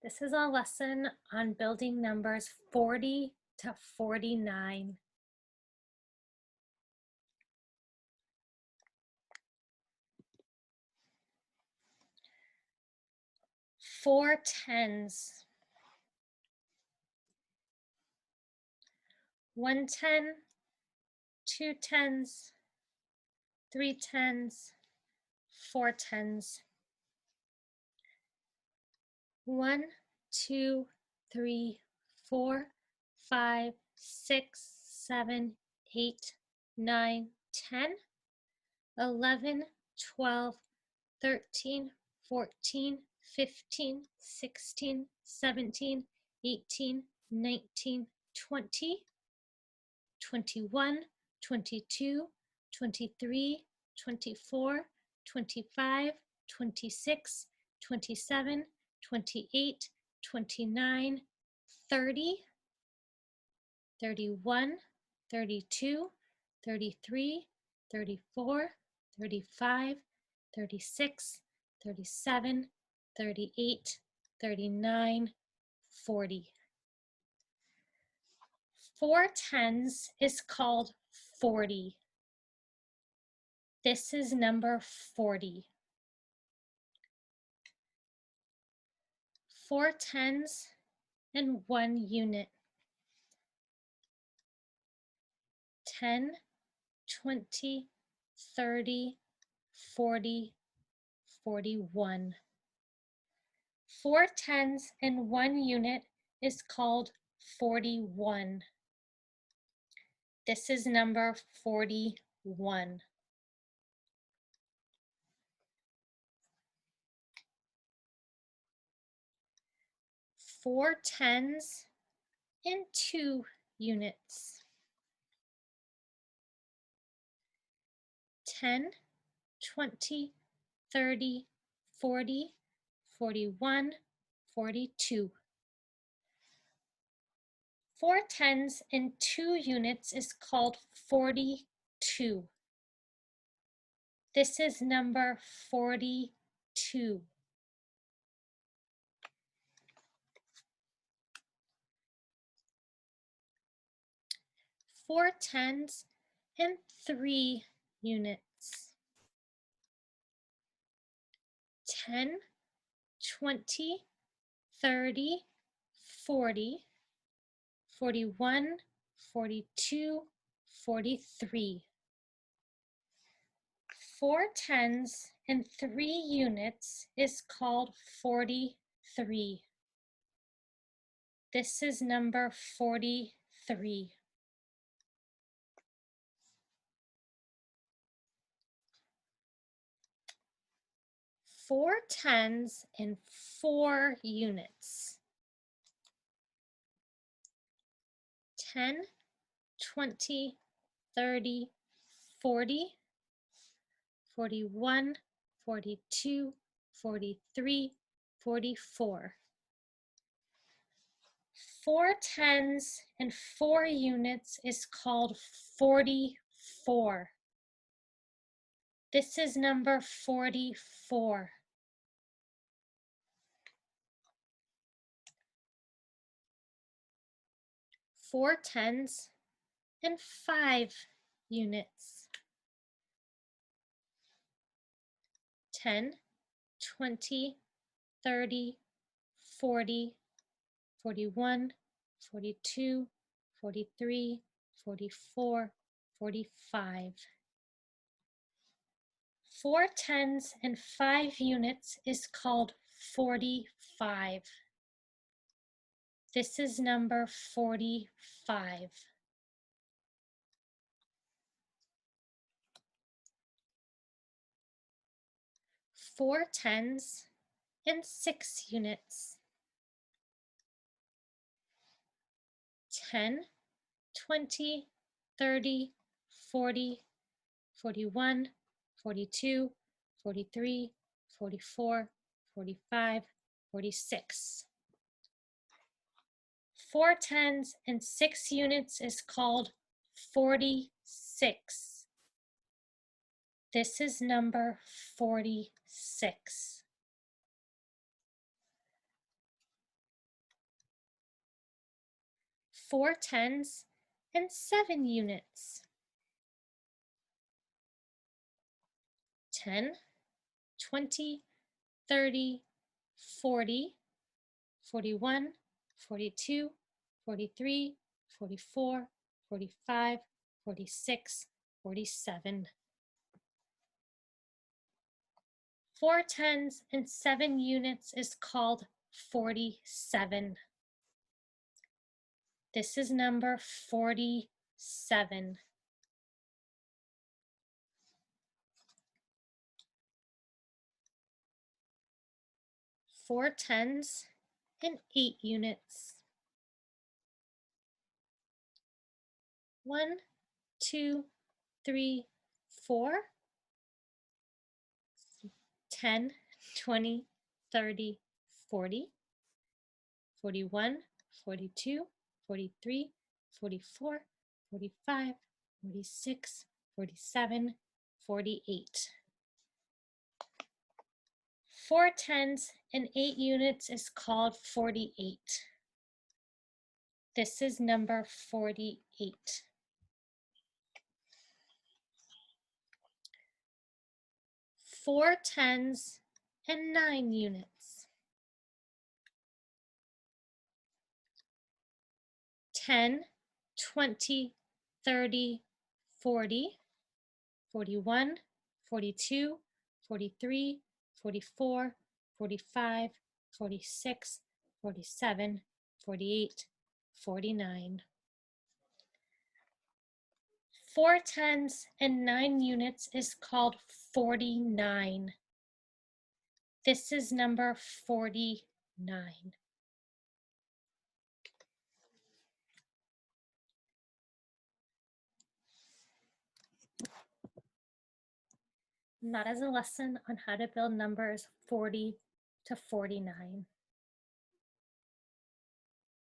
This is a lesson on building numbers 40 to 49. 4 tens, 1 10, 2 tens, 3 tens, 4 tens. 1, 2, 3, 4, 5, 6, 7, 8, 9, 10, 11, 12, 13, 14, 15, 16, 17, 18, 19, 20, 21, 22, 23, 24, 25, 26, 27, 28, 29, 30, 31, 32, 33, 34, 35, 36, 37, 38, 39, 40. 4 tens is called 40. This is number 40. 4 tens and 1 unit. 10, 20, 30, 40, 41. 4 tens and 1 unit is called 41. This is number 41. 4 tens and 2 units. 10, 20, 30, 40, 41, 42. 4 tens and 2 units is called 42. This is number 42. 4 tens and 3 units. 10, 20, 30, 40, 41, 42, 43. 4 tens and 3 units is called 43. This is number 43. 4 tens and 4 units. 10, 20, 30, 40, 41, 42, 43, 44. 4 tens and 4 units is called 44. This is number 44. 4 tens and 5 units. 10, 20, 30, 40, 41, 42, 43, 44, 45. 4 tens and 5 units is called 45. This is number 45. 4 tens and 6 units. 10, 20, 30, 40, 41, 42, 43, 44, 45, 46. 4 tens and 6 units is called 46. This is number 46. 4 tens, and 7 units. 10, 20, 30, 40, 41, 42, 43, 44, 45, 46, 47. 4 tens and 7 units is called 47. This is number 47. 4 tens and 8 units. 1, 2, 3, 4, 10, 20, 30, 40, 41, 42, 43, 44, 45, 46, 47, 48. 4 tens and 8 units is called 48. This is number 48. 4 tens and 9 units. 10, 20, 30, 40, 41, 42, 43, 44, 45, 46, 47, 48, 49. 4 tens and 9 units is called 49. This is number 49. And that is a lesson on how to build numbers 40 to 49.